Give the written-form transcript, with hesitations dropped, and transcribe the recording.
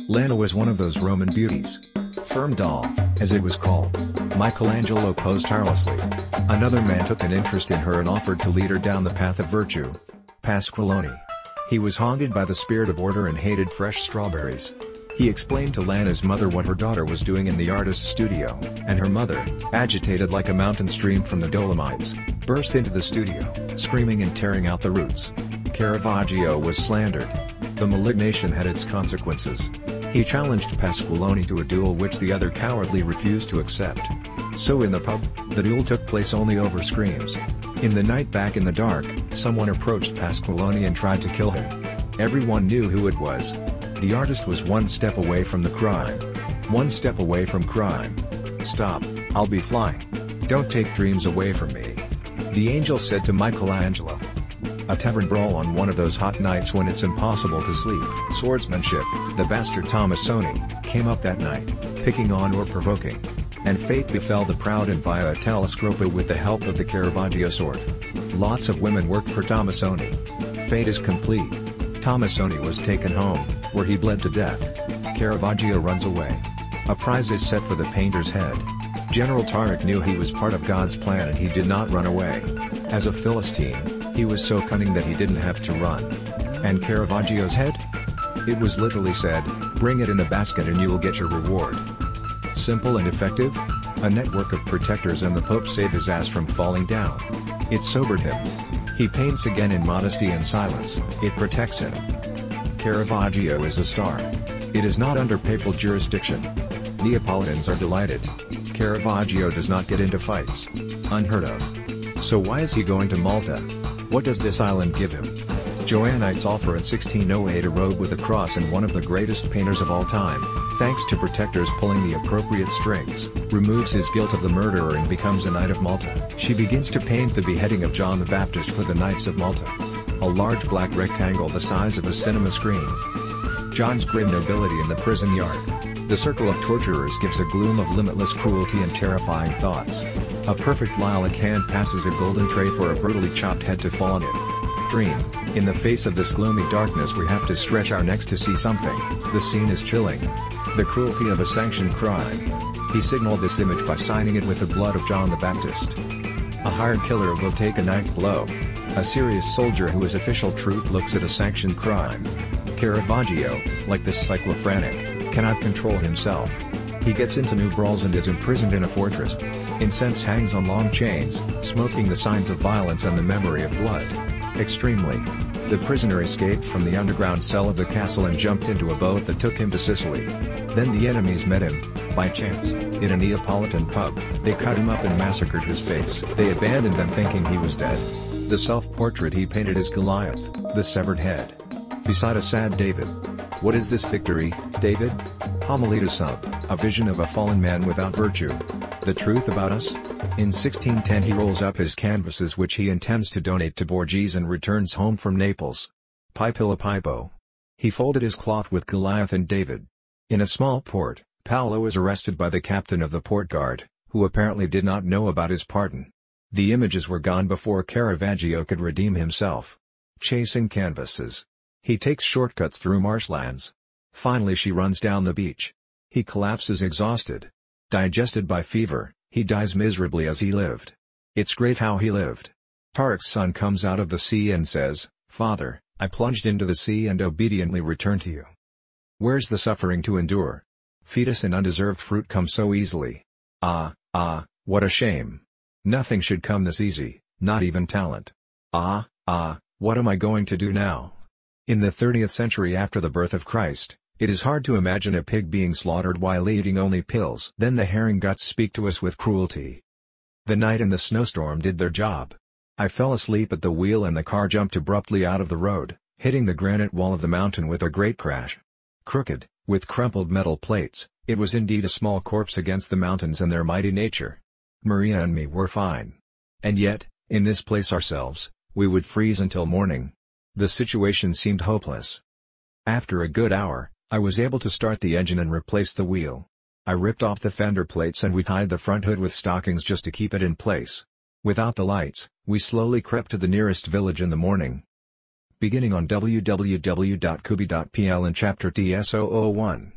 Lana was one of those Roman beauties. Firm doll, as it was called. Michelangelo posed tirelessly. Another man took an interest in her and offered to lead her down the path of virtue. Pasqualloni. He was haunted by the spirit of order and hated fresh strawberries. He explained to Lana's mother what her daughter was doing in the artist's studio, and her mother, agitated like a mountain stream from the Dolomites, burst into the studio, screaming and tearing out the roots. Caravaggio was slandered. The malignation had its consequences. He challenged Pasqualloni to a duel which the other cowardly refused to accept. So in the pub, the duel took place only over screams. In the night back in the dark, someone approached Pasqualloni and tried to kill him. Everyone knew who it was. The artist was one step away from the crime. One step away from crime. Stop, I'll be flying. Don't take dreams away from me. The angel said to Michelangelo. A tavern brawl on one of those hot nights when it's impossible to sleep. Swordsmanship, the bastard Tomasoni, came up that night, picking on or provoking. And fate befell the proud and via a telescope with the help of the Caravaggio sword. Lots of women worked for Tomasoni. Fate is complete. Tomasoni was taken home, where he bled to death. Caravaggio runs away. A prize is set for the painter's head. General Tarik knew he was part of God's plan and he did not run away. As a Philistine, he was so cunning that he didn't have to run. And Caravaggio's head? It was literally said, bring it in the basket and you will get your reward. Simple and effective? A network of protectors and the Pope saved his ass from falling down. It sobered him. He paints again in modesty and silence, it protects him. Caravaggio is a star. It is not under papal jurisdiction. Neapolitans are delighted. Caravaggio does not get into fights. Unheard of. So why is he going to Malta? What does this island give him? Joannites offer in 1608 a robe with a cross and one of the greatest painters of all time, thanks to protectors pulling the appropriate strings, removes his guilt of the murderer and becomes a Knight of Malta. She begins to paint the beheading of John the Baptist for the Knights of Malta. A large black rectangle the size of a cinema screen. John's grim nobility in the prison yard. The circle of torturers gives a gloom of limitless cruelty and terrifying thoughts. A perfect lilac hand passes a golden tray for a brutally chopped head to fall on it. Dream. In the face of this gloomy darkness we have to stretch our necks to see something. The scene is chilling. The cruelty of a sanctioned crime. He signaled this image by signing it with the blood of John the Baptist. A hired killer will take a knife blow. A serious soldier who is official truth looks at a sanctioned crime. Caravaggio, like this cyclophrenic, cannot control himself. He gets into new brawls and is imprisoned in a fortress. Incense hangs on long chains, smoking the signs of violence and the memory of blood. Extremely. The prisoner escaped from the underground cell of the castle and jumped into a boat that took him to Sicily. Then the enemies met him, by chance, in a Neapolitan pub. They cut him up and massacred his face. They abandoned them thinking he was dead. The self-portrait he painted is Goliath, the severed head. Beside a sad David. What is this victory, David? Homilita sub, a vision of a fallen man without virtue. The truth about us? In 1610 he rolls up his canvases which he intends to donate to Borghese and returns home from Naples. Pipilla Pipo. He folded his cloth with Goliath and David. In a small port, Paolo is arrested by the captain of the port guard, who apparently did not know about his pardon. The images were gone before Caravaggio could redeem himself. Chasing canvases. He takes shortcuts through marshlands. Finally she runs down the beach. He collapses exhausted. Digested by fever, he dies miserably as he lived. It's great how he lived. Tarik's son comes out of the sea and says, "Father, I plunged into the sea and obediently returned to you." Where's the suffering to endure? Fetus and undeserved fruit come so easily. Ah, what a shame. Nothing should come this easy, not even talent. Ah, what am I going to do now? In the 30th century after the birth of Christ, it is hard to imagine a pig being slaughtered while eating only pills. Then the herring guts speak to us with cruelty. The night and the snowstorm did their job. I fell asleep at the wheel and the car jumped abruptly out of the road, hitting the granite wall of the mountain with a great crash. Crooked, with crumpled metal plates, it was indeed a small corpse against the mountains and their mighty nature. Maria and me were fine. And yet, in this place ourselves, we would freeze until morning. The situation seemed hopeless. After a good hour, I was able to start the engine and replace the wheel. I ripped off the fender plates and we tied the front hood with stockings just to keep it in place. Without the lights, we slowly crept to the nearest village in the morning. Beginning on www.kubi.pl in chapter TS001.